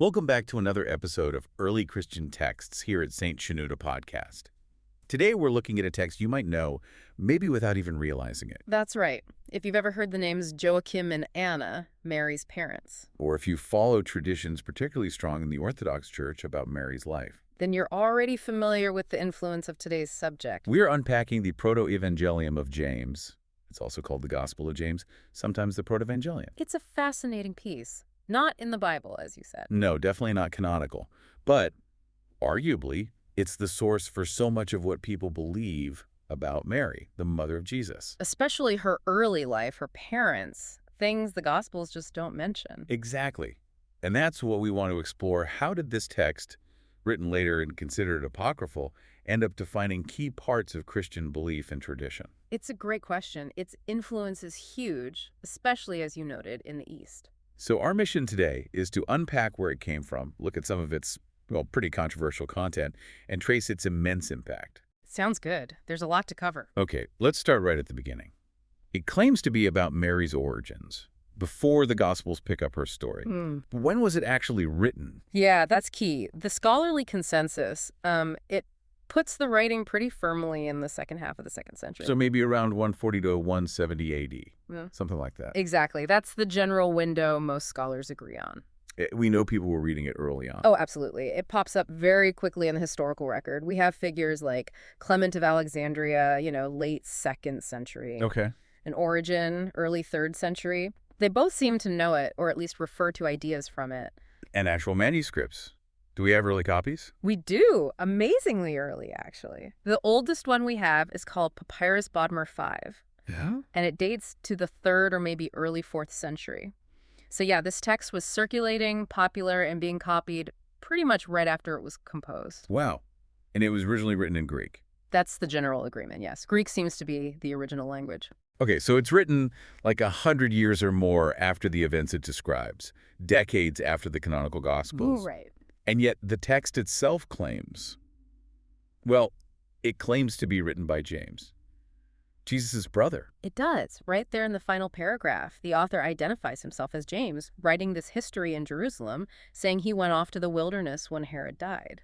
Welcome back to another episode of Early Christian Texts here at St Shenouda Podcast. Today we're looking at a text you might know, maybe without even realizing it. That's right. If you've ever heard the names Joachim and Anna, Mary's parents, Or if you follow traditions particularly strong in the Orthodox Church about Mary's life. then you're already familiar with the influence of today's subject. We're unpacking the Protoevangelium of James. It's also called the Gospel of James, sometimes the Protoevangelium. It's a fascinating piece. Not in the Bible, as you said. No, definitely not canonical. But arguably, it's the source for so much of what people believe about Mary, the mother of Jesus. Especially her early life, her parents, things the Gospels just don't mention. Exactly. And that's what we want to explore. How did this text, written later and considered apocryphal, end up defining key parts of Christian belief and tradition? It's a great question. Its influence is huge, especially, as you noted, in the East. So our mission today is to unpack where it came from, look at some of its, pretty controversial content, and trace its immense impact. Sounds good. There's a lot to cover. Okay, let's start right at the beginning. It claims to be about Mary's origins, before the Gospels pick up her story. But when was it actually written? Yeah, that's key. The scholarly consensus, it puts the writing pretty firmly in the second half of the 2nd century. So maybe around 140 to 170 AD, something like that. Exactly. That's the general window most scholars agree on. We know people were reading it early on. Oh, absolutely. It pops up very quickly in the historical record. We have figures like Clement of Alexandria, late 2nd century. Okay. And Origen, early 3rd century. They both seem to know it, or at least refer to ideas from it. And actual manuscripts. Do we have early copies? We do. Amazingly early, actually. The oldest one we have is called Papyrus Bodmer V. Yeah? And it dates to the 3rd or maybe early 4th century. So yeah, this text was circulating, popular, and being copied pretty much right after it was composed. Wow. And it was originally written in Greek. That's the general agreement, yes. Greek seems to be the original language. Okay, so it's written like 100 years or more after the events it describes, decades after the canonical Gospels. Ooh, right. And yet the text itself claims, it claims to be written by James, Jesus' brother. It does. Right there in the final paragraph, the author identifies himself as James, writing this history in Jerusalem, saying he went off to the wilderness when Herod died,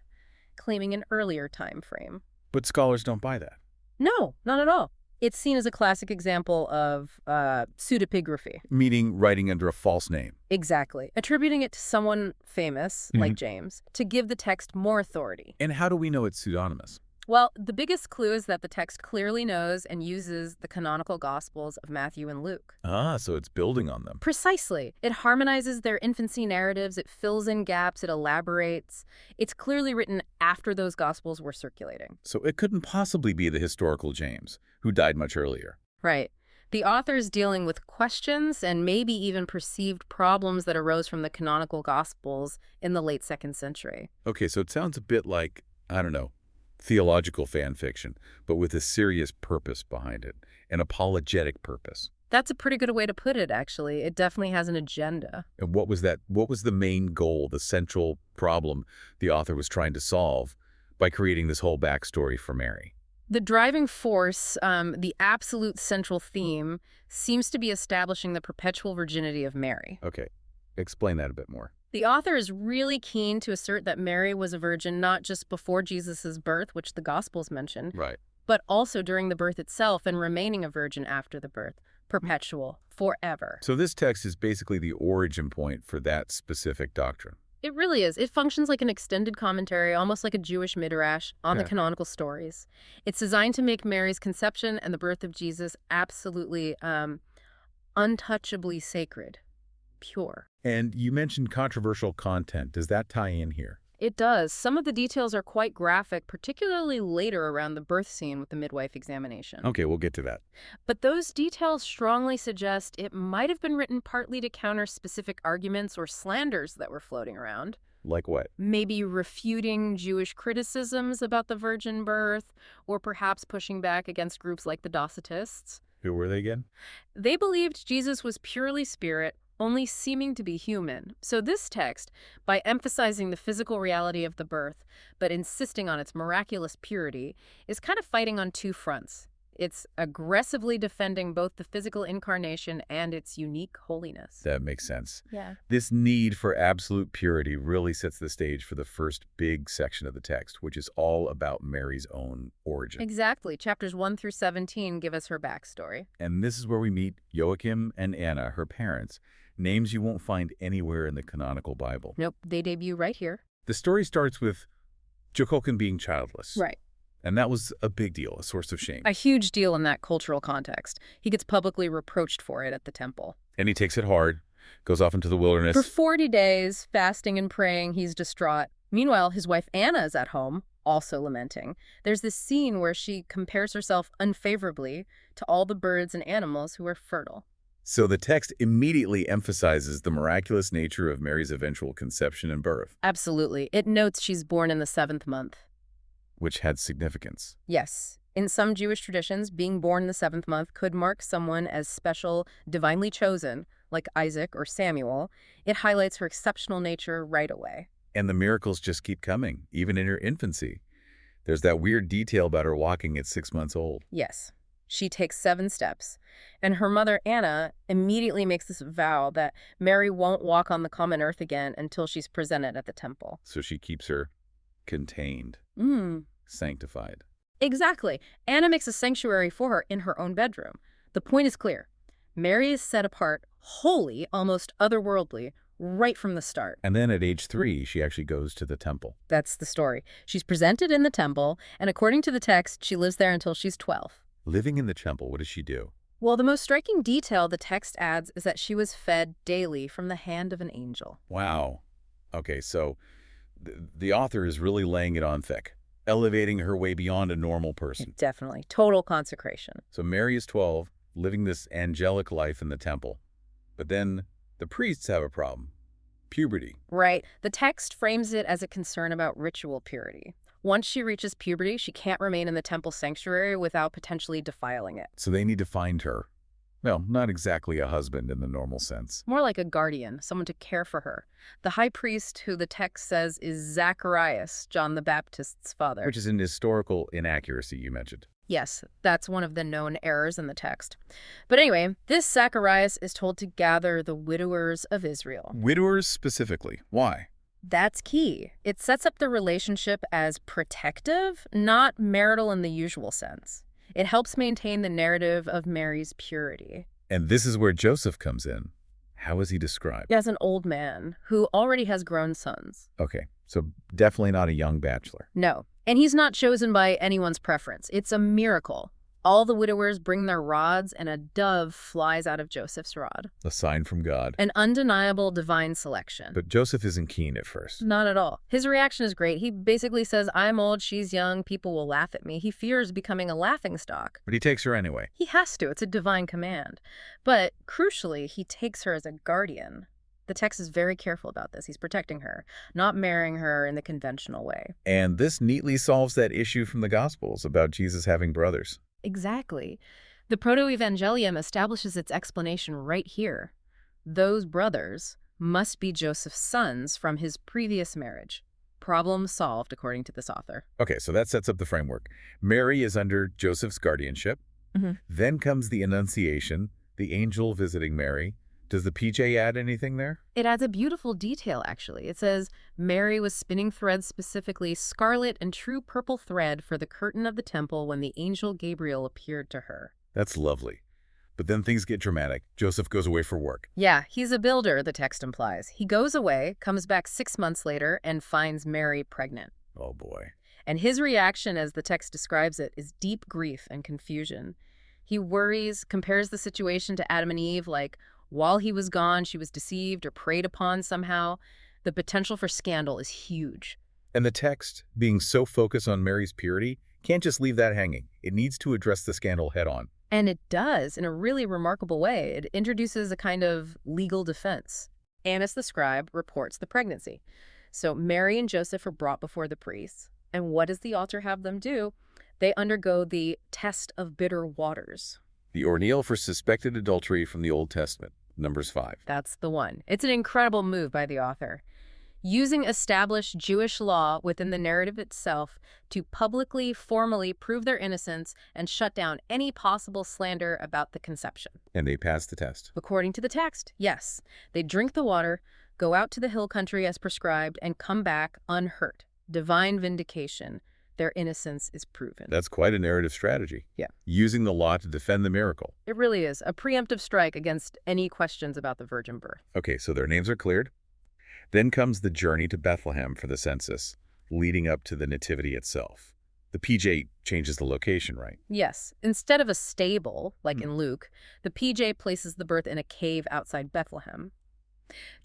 claiming an earlier time frame. But scholars don't buy that. No, not at all. It's seen as a classic example of pseudepigraphy. Meaning writing under a false name. Exactly. Attributing it to someone famous, like James, to give the text more authority. And how do we know it's pseudonymous? Well, the biggest clue is that the text clearly knows and uses the canonical Gospels of Matthew and Luke. Ah, so it's building on them. Precisely. It harmonizes their infancy narratives, it fills in gaps, it elaborates. It's clearly written after those Gospels were circulating. So it couldn't possibly be the historical James, who died much earlier. Right. The author is dealing with questions and maybe even perceived problems that arose from the canonical Gospels in the late 2nd century. Okay, so it sounds a bit like, theological fan fiction, but with a serious purpose behind it, an apologetic purpose. That's a pretty good way to put it, actually. It definitely has an agenda. And what was that? What was the main goal, the central problem the author was trying to solve by creating this whole backstory for Mary? The driving force, the absolute central theme, seems to be establishing the perpetual virginity of Mary. Okay, explain that a bit more. The author is really keen to assert that Mary was a virgin not just before Jesus' birth, which the Gospels mention, Right. but also during the birth itself and remaining a virgin after the birth. Perpetual, forever. So this text is basically the origin point for that specific doctrine. It really is. It functions like an extended commentary, almost like a Jewish midrash, on the canonical stories. It's designed to make Mary's conception and the birth of Jesus absolutely untouchably sacred, pure. And you mentioned controversial content. Does that tie in here? It does. Some of the details are quite graphic, particularly later around the birth scene with the midwife examination. Okay, we'll get to that. But those details strongly suggest it might have been written partly to counter specific arguments or slanders that were floating around. Like what? Maybe refuting Jewish criticisms about the virgin birth, or perhaps pushing back against groups like the Docetists. Who were they again? They believed Jesus was purely spirit, only seeming to be human. So this text, by emphasizing the physical reality of the birth, but insisting on its miraculous purity, is kind of fighting on two fronts. It's aggressively defending both the physical incarnation and its unique holiness. That makes sense. Yeah. This need for absolute purity really sets the stage for the first big section of the text, which is all about Mary's own origin. Exactly. Chapters 1 through 17 give us her backstory. And this is where we meet Joachim and Anna, her parents, names you won't find anywhere in the canonical Bible. Nope, they debut right here. The story starts with Joachim being childless. Right. And that was a big deal, a source of shame. A huge deal in that cultural context. He gets publicly reproached for it at the temple. And he takes it hard, goes off into the wilderness. For 40 days, fasting and praying, he's distraught. Meanwhile, his wife Anna is at home, also lamenting. There's this scene where she compares herself unfavorably to all the birds and animals who are fertile. So the text immediately emphasizes the miraculous nature of Mary's eventual conception and birth. Absolutely. It notes she's born in the 7th month. Which had significance. Yes. In some Jewish traditions, being born in the 7th month could mark someone as special, divinely chosen, like Isaac or Samuel. It highlights her exceptional nature right away. And the miracles just keep coming, even in her infancy. There's that weird detail about her walking at 6 months old. Yes. She takes 7 steps. And her mother, Anna, immediately makes this vow that Mary won't walk on the common earth again until she's presented at the temple. So she keeps her contained, sanctified. Exactly. Anna makes a sanctuary for her in her own bedroom. The point is clear. Mary is set apart, holy, almost otherworldly, right from the start. And then at age 3, she actually goes to the temple. That's the story. She's presented in the temple, and according to the text, she lives there until she's 12. Living in the temple, what does she do? Well, the most striking detail the text adds is that she was fed daily from the hand of an angel. Wow. Okay, so the author is really laying it on thick, elevating her way beyond a normal person. Definitely. Total consecration. So Mary is 12, living this angelic life in the temple. But then the priests have a problem. Puberty. Right. The text frames it as a concern about ritual purity. Once she reaches puberty, she can't remain in the temple sanctuary without potentially defiling it. So they need to find her. Well, not exactly a husband in the normal sense. More like a guardian, someone to care for her. The high priest, who the text says is Zacharias, John the Baptist's father. Which is an historical inaccuracy you mentioned. Yes, that's one of the known errors in the text. But anyway, this Zacharias is told to gather the widowers of Israel. Widowers specifically. Why? That's key. It sets up the relationship as protective, not marital in the usual sense. It helps maintain the narrative of Mary's purity. And this is where Joseph comes in. How is he described? As an old man who already has grown sons. Okay, so definitely not a young bachelor. No. And he's not chosen by anyone's preference. It's a miracle. All the widowers bring their rods, and a dove flies out of Joseph's rod. A sign from God. An undeniable divine selection. But Joseph isn't keen at first. Not at all. His reaction is great. He basically says, I'm old, she's young, people will laugh at me. He fears becoming a laughingstock. But he takes her anyway. He has to. It's a divine command. But crucially, he takes her as a guardian. The text is very careful about this. He's protecting her, not marrying her in the conventional way. And this neatly solves that issue from the Gospels about Jesus having brothers. Exactly. The Protoevangelium establishes its explanation right here. Those brothers must be Joseph's sons from his previous marriage. Problem solved, according to this author. Okay, so that sets up the framework. Mary is under Joseph's guardianship. Then comes the Annunciation, the angel visiting Mary. Does the PJ add anything there? It adds a beautiful detail, actually. It says, Mary was spinning threads, specifically scarlet and true purple thread, for the curtain of the temple when the angel Gabriel appeared to her. That's lovely. But then things get dramatic. Joseph goes away for work. Yeah, he's a builder, the text implies. He goes away, comes back 6 months later, and finds Mary pregnant. Oh, boy. And his reaction, as the text describes it, is deep grief and confusion. He worries, compares the situation to Adam and Eve, like, while he was gone, she was deceived or preyed upon somehow. The potential for scandal is huge. And the text, being so focused on Mary's purity, can't just leave that hanging. It needs to address the scandal head on. And it does, in a really remarkable way. It introduces a kind of legal defense. Annas the scribe reports the pregnancy. So Mary and Joseph are brought before the priests. And what does the author have them do? They undergo the test of bitter waters. The ordeal for suspected adultery from the Old Testament, Numbers 5. That's the one. It's an incredible move by the author. using established Jewish law within the narrative itself to publicly, formally prove their innocence and shut down any possible slander about the conception. And they passed the test. According to the text, yes. They drink the water, go out to the hill country as prescribed, and come back unhurt. Divine vindication. Their innocence is proven. That's quite a narrative strategy. Yeah. Using the law to defend the miracle. It really is. A preemptive strike against any questions about the virgin birth. Okay, so their names are cleared. Then comes the journey to Bethlehem for the census, leading up to the nativity itself. The PJ changes the location, right? Yes. Instead of a stable, like in Luke, the PJ places the birth in a cave outside Bethlehem.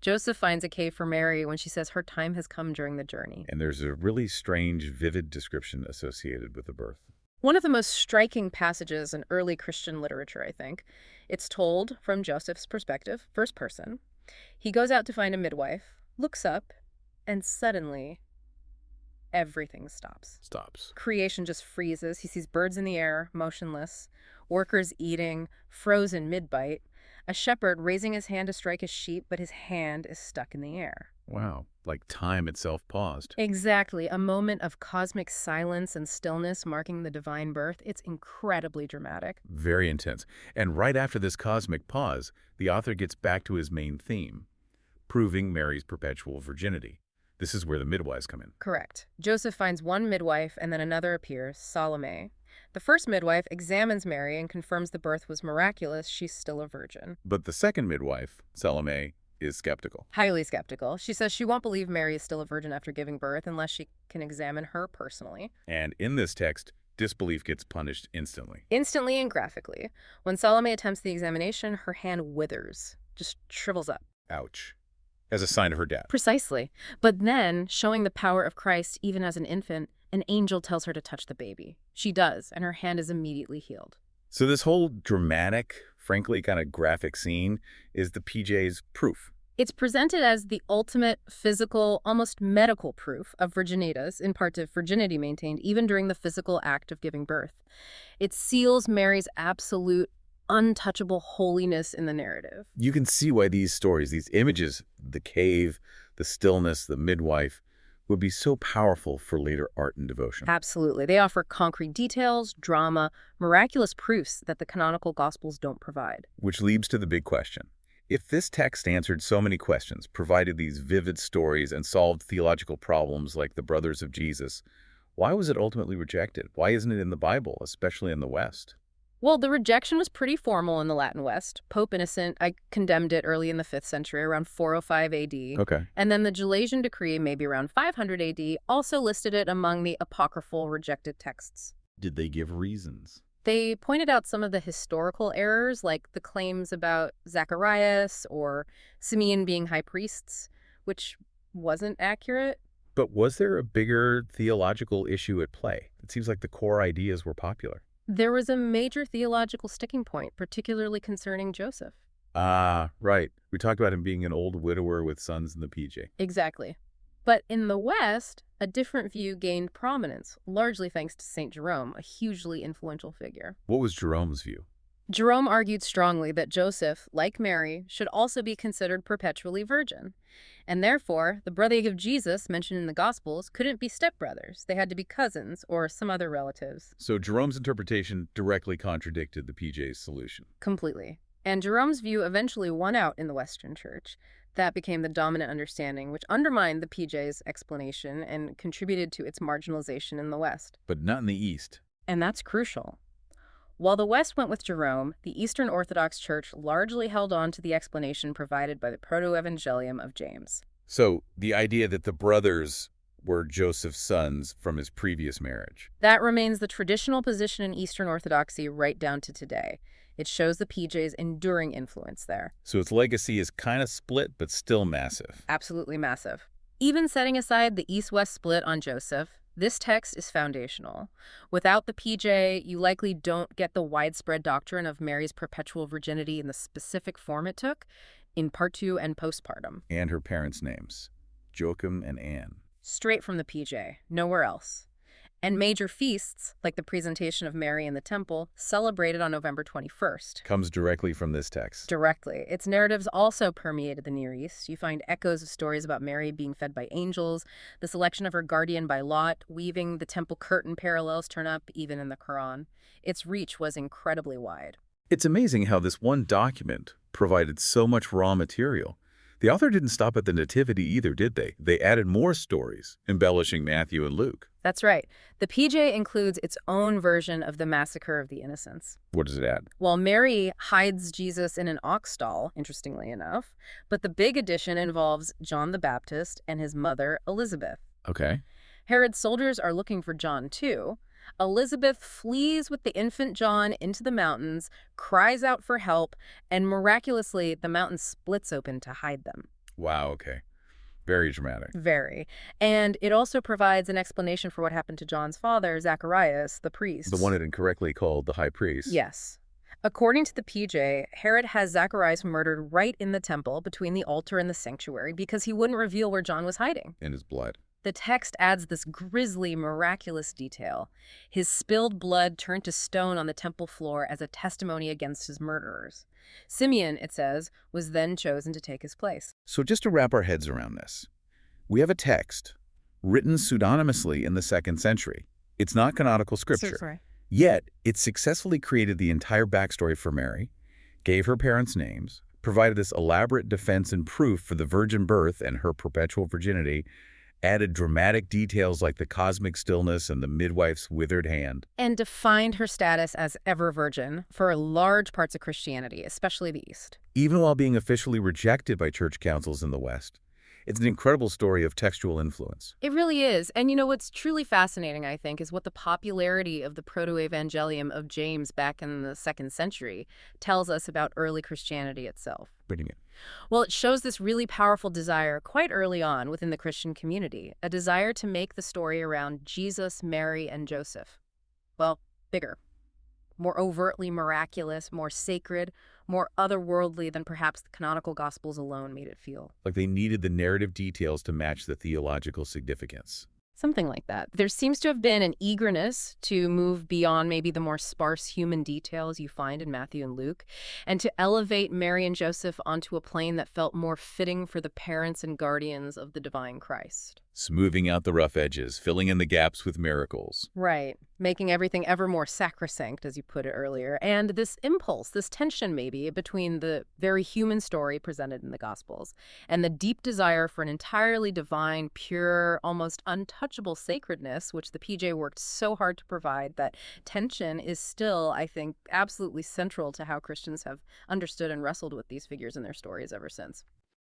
Joseph finds a cave for Mary when she says her time has come during the journey. And there's a really strange, vivid description associated with the birth. One of the most striking passages in early Christian literature, I think. It's told from Joseph's perspective, first person. He goes out to find a midwife, looks up, and suddenly everything stops. Creation just freezes. He sees birds in the air, motionless, workers eating, frozen mid-bite, a shepherd raising his hand to strike a sheep, but his hand is stuck in the air. Wow, like time itself paused. Exactly, a moment of cosmic silence and stillness marking the divine birth. It's incredibly dramatic. Very intense. And right after this cosmic pause, the author gets back to his main theme, proving Mary's perpetual virginity. This is where the midwives come in. Correct. Joseph finds one midwife and then another appears, Salome. The first midwife examines Mary and confirms the birth was miraculous. She's still a virgin. But the second midwife, Salome, is skeptical. Highly skeptical. She says she won't believe Mary is still a virgin after giving birth unless she can examine her personally. And in this text, disbelief gets punished instantly. Instantly and graphically. When Salome attempts the examination, her hand withers, just shrivels up. Ouch. As a sign of her death. Precisely. But then, showing the power of Christ even as an infant, an angel tells her to touch the baby. She does, and her hand is immediately healed. So this whole dramatic, frankly kind of graphic scene is the PJ's proof. It's presented as the ultimate physical, almost medical proof of virginitas, in part of virginity maintained even during the physical act of giving birth. It seals Mary's absolute, untouchable holiness in the narrative. You can see why these stories, these images, the cave, the stillness, the midwife, would be so powerful for later art and devotion. Absolutely. They offer concrete details, drama, miraculous proofs that the canonical Gospels don't provide. Which leads to the big question. If this text answered so many questions, provided these vivid stories, and solved theological problems like the brothers of Jesus, why was it ultimately rejected? Why isn't it in the Bible, especially in the West? Well, the rejection was pretty formal in the Latin West. Pope Innocent condemned it early in the 5th century, around 405 AD. Okay. And then the Gelasian decree, maybe around 500 AD, also listed it among the apocryphal rejected texts. Did they give reasons? They pointed out some of the historical errors, like the claims about Zechariah or Simeon being high priests, which wasn't accurate. But was there a bigger theological issue at play? It seems like the core ideas were popular. There was a major theological sticking point, particularly concerning Joseph. Ah, right. We talked about him being an old widower with sons in the PJ. Exactly. But in the West, a different view gained prominence, largely thanks to St. Jerome, a hugely influential figure. What was Jerome's view? Jerome argued strongly that Joseph, like Mary, should also be considered perpetually virgin. And therefore, the brother of Jesus mentioned in the Gospels couldn't be stepbrothers. They had to be cousins or some other relatives. So Jerome's interpretation directly contradicted the PJ's solution. Completely. And Jerome's view eventually won out in the Western Church. That became the dominant understanding, which undermined the PJ's explanation and contributed to its marginalization in the West. But not in the East. And that's crucial. While the West went with Jerome, the Eastern Orthodox Church largely held on to the explanation provided by the Protoevangelium of James. So the idea that the brothers were Joseph's sons from his previous marriage. That remains the traditional position in Eastern Orthodoxy right down to today. It shows the PJ's enduring influence there. So its legacy is kind of split, but still massive. Absolutely massive. Even setting aside the East-West split on Joseph, this text is foundational. Without the PJ, you likely don't get the widespread doctrine of Mary's perpetual virginity in the specific form it took in Part 2 and postpartum. And her parents' names, Joachim and Anna. Straight from the PJ, nowhere else. And major feasts, like the presentation of Mary in the temple, celebrated on November 21st. Comes directly from this text. Directly. Its narratives also permeated the Near East. You find echoes of stories about Mary being fed by angels, the selection of her guardian by Lot, weaving the temple curtain parallels turn up even in the Quran. Its reach was incredibly wide. It's amazing how this one document provided so much raw material. The author didn't stop at the Nativity either, did they? They added more stories, embellishing Matthew and Luke. That's right. The PJ includes its own version of the Massacre of the Innocents. What does it add? Well, Mary hides Jesus in an ox stall, interestingly enough, but the big addition involves John the Baptist and his mother, Elizabeth. Okay. Herod's soldiers are looking for John, too. Elizabeth flees with the infant John into the mountains, cries out for help, and miraculously, the mountain splits open to hide them. Wow, okay. Very dramatic. Very. And it also provides an explanation for what happened to John's father, Zacharias, the priest. The one it incorrectly called the high priest. Yes. According to the PJ, Herod has Zacharias murdered right in the temple between the altar and the sanctuary because he wouldn't reveal where John was hiding. In his blood. The text adds this grisly, miraculous detail. His spilled blood turned to stone on the temple floor as a testimony against his murderers. Simeon, it says, was then chosen to take his place. So just to wrap our heads around this, we have a text written pseudonymously in the 2nd century. It's not canonical scripture. Yet, it successfully created the entire backstory for Mary, gave her parents' names, provided this elaborate defense and proof for the virgin birth and her perpetual virginity, added dramatic details like the cosmic stillness and the midwife's withered hand, and defined her status as ever virgin for large parts of Christianity, especially the East. even while being officially rejected by church councils in the West. It's an incredible story of textual influence. It really is. And you know, what's truly fascinating, I think, is what the popularity of the Protoevangelium of James back in the 2nd century tells us about early Christianity itself. What do you mean? Well, it shows this really powerful desire quite early on within the Christian community, a desire to make the story around Jesus, Mary, and Joseph, well, bigger, more overtly miraculous, more sacred, more otherworldly than perhaps the canonical Gospels alone made it feel. Like they needed the narrative details to match the theological significance. Something like that. There seems to have been an eagerness to move beyond maybe the more sparse human details you find in Matthew and Luke, and to elevate Mary and Joseph onto a plane that felt more fitting for the parents and guardians of the divine Christ. Smoothing out the rough edges, filling in the gaps with miracles. Right. Making everything ever more sacrosanct, as you put it earlier. And this impulse, this tension maybe, between the very human story presented in the Gospels and the deep desire for an entirely divine, pure, almost untouchable sacredness, which the PJ worked so hard to provide, that tension is still, I think, absolutely central to how Christians have understood and wrestled with these figures in their stories ever since.